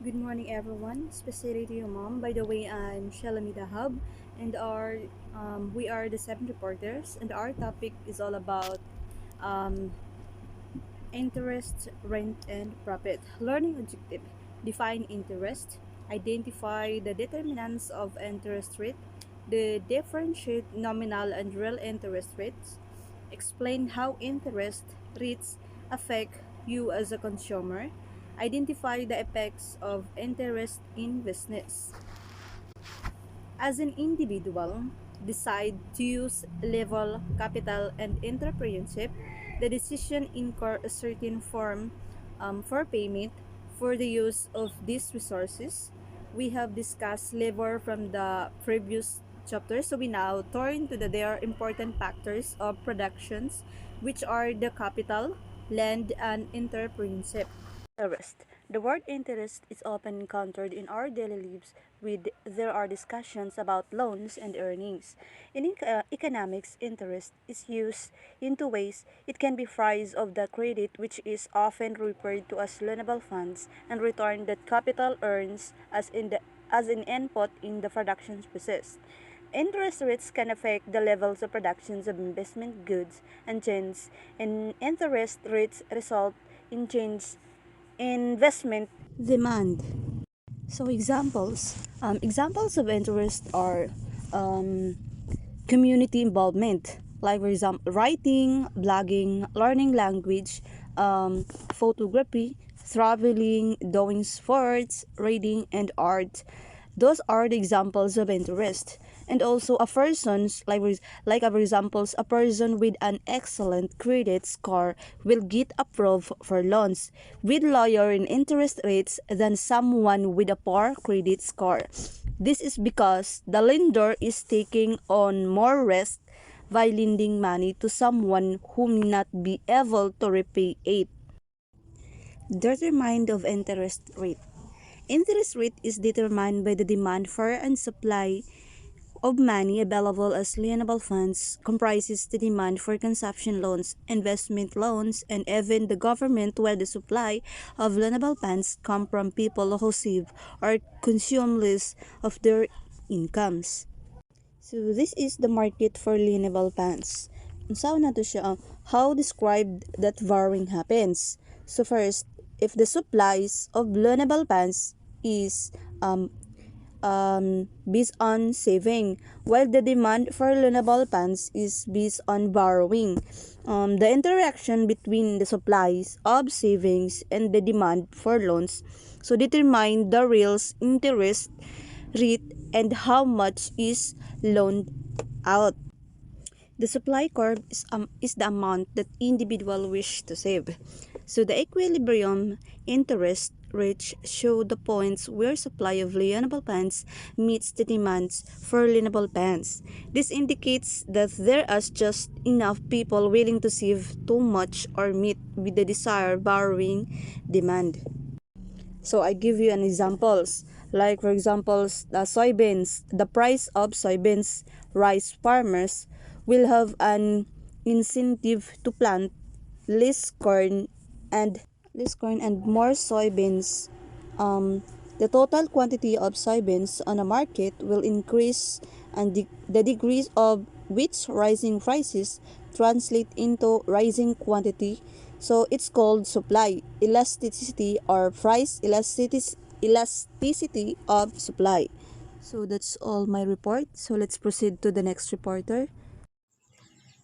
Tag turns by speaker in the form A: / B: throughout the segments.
A: Good morning, everyone. Especially to you, Mom. By the way, I'm Shalamida Hub, and we are the seven reporters, and our topic is all about um, interest, rent, and profit. Learning objective: define interest, identify the determinants of interest rate, differentiate nominal and real interest rates, explain how interest rates affect you as a consumer, identify the effects of interest in business. As an individual, decide to use level, capital, and entrepreneurship, the decision incur a certain form for payment for the use of these resources. We have discussed labor from the previous chapter, so we now turn to their important factors of productions, which are the capital, land, and entrepreneurship. Interest. The word interest is often encountered in our daily lives with there are discussions about loans and earnings. In economics, interest is used in two ways. It can be price of the credit, which is often referred to as loanable funds, and return that capital earns as an input in the production process. Interest rates can affect the levels of productions of investment goods and change, and interest rates result in change investment demand. So examples of interest are um, community involvement, like for example, writing, blogging, learning language, photography, traveling, doing sports, reading, and art. Those are the examples of interest. And also a person's for examples, a person with an excellent credit score will get approved for loans with lower in interest rates than someone with a poor credit score. This is because the lender is taking on more risk by lending money to someone who may not be able to repay it. Determined of interest rate. Interest rate is determined by the demand for and supply of money available as loanable funds, comprises the demand for consumption loans, investment loans, and even the government, where the supply of loanable funds come from people who save or consume less of their incomes. So this is the market for loanable funds. So na to siya, how described that borrowing happens. So first, if the supplies of loanable funds is based on saving, while the demand for loanable funds is based on borrowing. The interaction between the supplies of savings and the demand for loans so determine the real interest rate and how much is loaned out. The supply curve is the amount that individual wish to save. So the equilibrium interest rates show the points where supply of loanable funds meets the demands for loanable funds. This indicates that there are just enough people willing to save too much or meet with the desired borrowing demand. So I give you an examples. Like for examples, the soybeans, the price of soybeans, rice farmers will have an incentive to plant less corn and more soybeans. The total quantity of soybeans on a market will increase, and the degrees of which rising prices translate into rising quantity. So it's called supply elasticity or price elasticity of supply. So that's all my report. So let's proceed to the next reporter.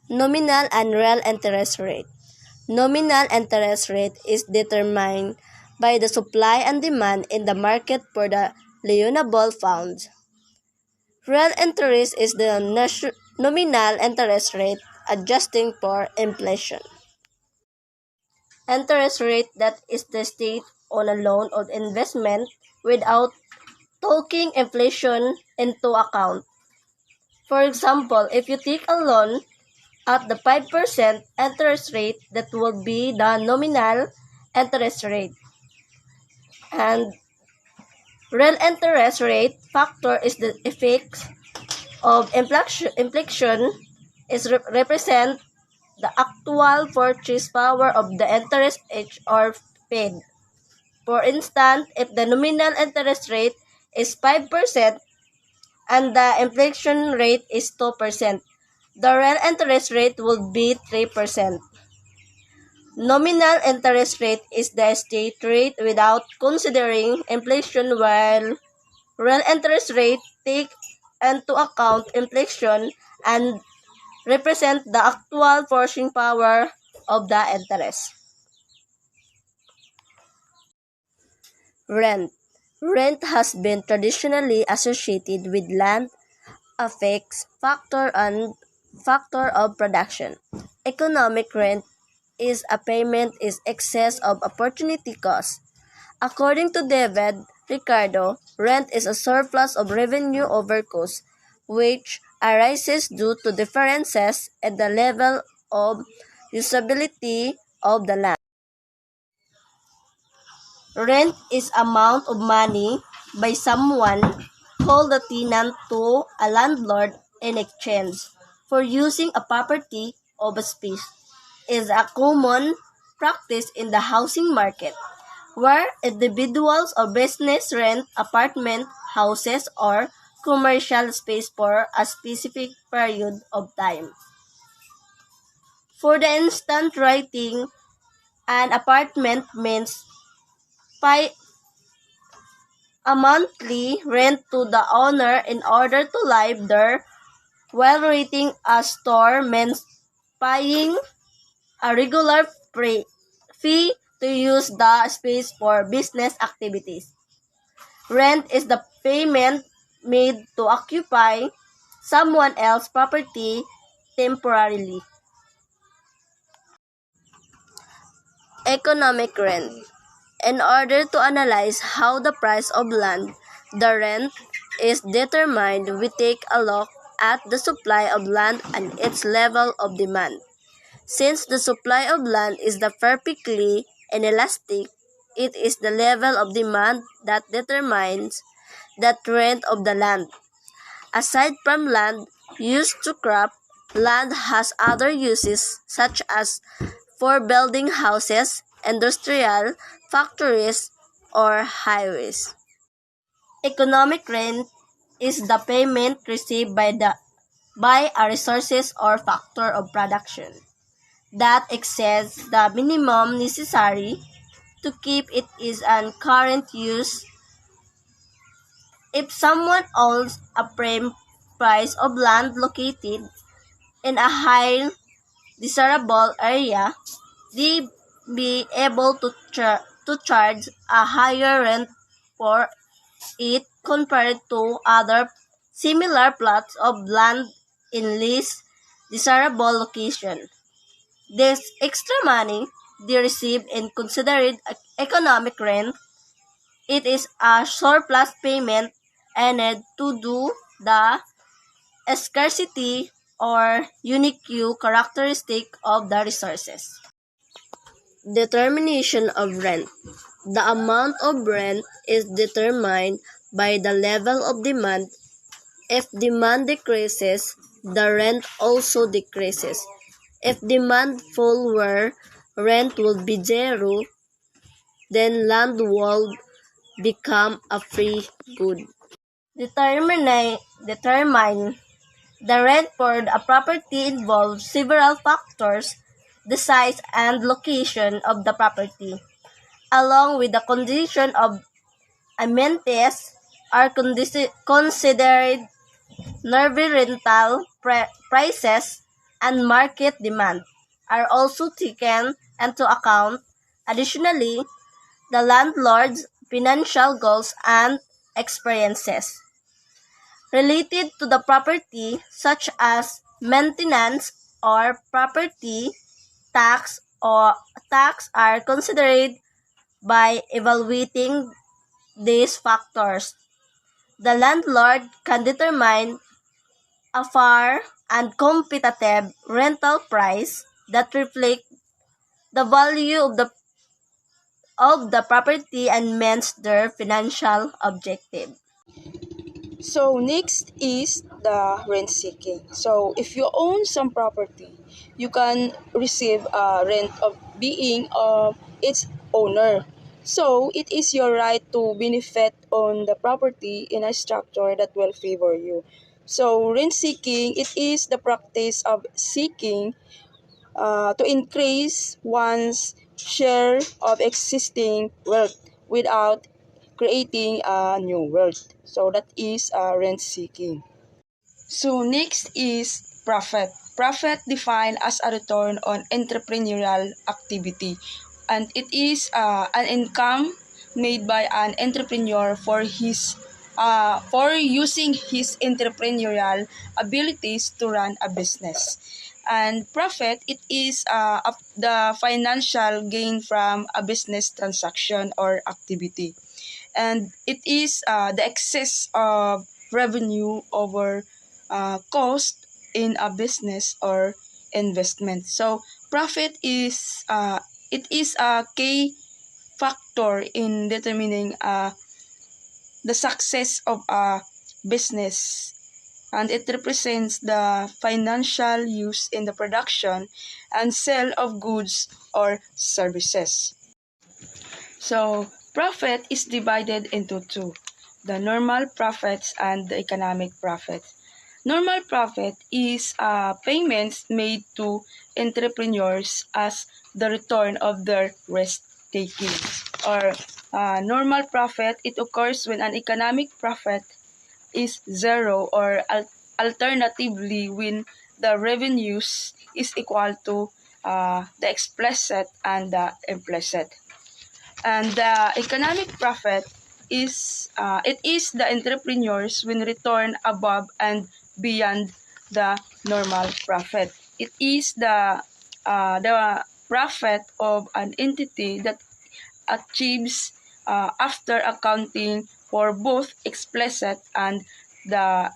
B: Nominal and real interest rate. Nominal interest rate is determined by the supply and demand in the market for the loanable funds. Real interest is the nominal interest rate adjusting for inflation. Interest rate that is the state on a loan or investment without taking inflation into account. For example, if you take a loan at the 5% interest rate, that will be the nominal interest rate. And real interest rate factor is the effect of inflation is represent the actual purchase power of the interest each or paid. For instance, if the nominal interest rate is 5% and the inflation rate is 2%, the real interest rate will be 3%. Nominal interest rate is the state rate without considering inflation, while real interest rate take into account inflation and represent the actual purchasing power of the interest. Rent. Rent has been traditionally associated with land affects factor of production. Economic rent is a payment is excess of opportunity cost. According to David Ricardo, rent is a surplus of revenue over cost, which arises due to differences in the level of usability of the land. Rent is amount of money by someone called a tenant to a landlord in exchange for using a property of a space. Is a common practice in the housing market, where individuals or business rent apartment, houses, or commercial space for a specific period of time. For the instant renting an apartment means pay a monthly rent to the owner in order to live there, while renting a store means paying a regular fee to use the space for business activities. Rent is the payment made to occupy someone else's property temporarily. Economic rent. In order to analyze how the price of land, the rent, is determined, we take a look at the supply of land and its level of demand. Since the supply of land is the perfectly inelastic, it is the level of demand that determines the rent of the land. Aside from land used to crop, land has other uses such as for building houses, industrial, factories, or highways. Economic rent is the payment received by a resources or factor of production that exceeds the minimum necessary to keep it in current use. If someone owns a prime price of land located in a high desirable area, they be able to charge a higher rent for it compared to other similar plots of land in less desirable location. This extra money they receive in considered economic rent. It is a surplus payment earned to do the scarcity or unique characteristic of the resources. Determination of rent. The amount of rent is determined by the level of demand. If demand decreases, the rent also decreases. If demand falls where rent will be zero, then land will become a free good. Determine the rent for a property involves several factors: the size and location of the property, along with the condition of amenities, are considered nervy rental prices and market demand are also taken into account. Additionally, the landlord's financial goals and experiences related to the property, such as maintenance or property or tax, are considered by evaluating these factors. The landlord can determine a fair and competitive rental price that reflect the value of the property and meets their financial objective.
C: So next is the rent seeking. So if you own some property, you can receive a rent of being its owner. So, it is your right to benefit on the property in a structure that will favor you. So, rent seeking, it is the practice of seeking to increase one's share of existing wealth without creating a new wealth. So, that is rent seeking. So next is profit. Profit defined as a return on entrepreneurial activity, and it is an income made by an entrepreneur for using his entrepreneurial abilities to run a business. And profit, it is the financial gain from a business transaction or activity, and it is the excess of revenue over cost in a business or investment. So profit is it is a key factor in determining the success of a business, and it represents the financial use in the production and sale of goods or services. So, profit is divided into two, the normal profits and the economic profit. Normal profit is payments made to entrepreneurs as the return of their risk taking. Or normal profit, it occurs when an economic profit is zero, or alternatively when the revenues is equal to the explicit and the implicit. And the economic profit is it is the entrepreneurs when return above and beyond the normal profit. It is the profit of an entity that achieves after accounting for both explicit and the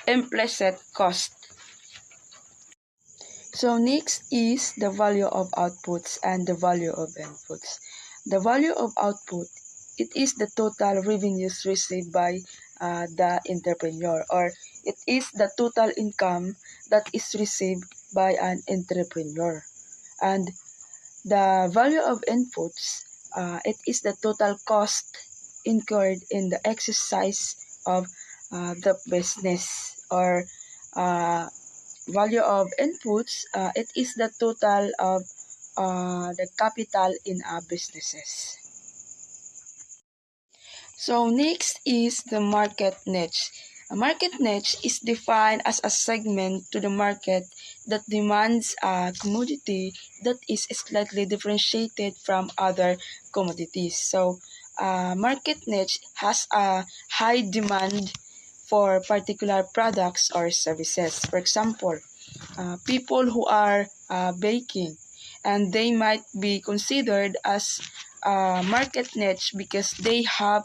C: implicit cost. So next is the value of outputs and the value of inputs. The value of output, it is the total revenues received by the entrepreneur, or it is the total income that is received by an entrepreneur. And the value of inputs, it is the total cost incurred in the exercise of the business, or uh, value of inputs, it is the total of the capital in our businesses. So next is the market niche. A market niche is defined as a segment to the market that demands a commodity that is slightly differentiated from other commodities. So market niche has a high demand for particular products or services. For example, people who are baking, and they might be considered as market niche because they have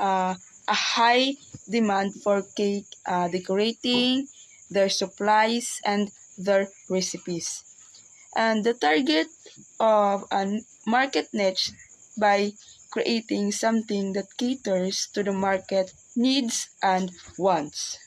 C: uh, a high demand for cake decorating, their supplies, and their recipes. And the target of a market niche by creating something that caters to the market needs and wants.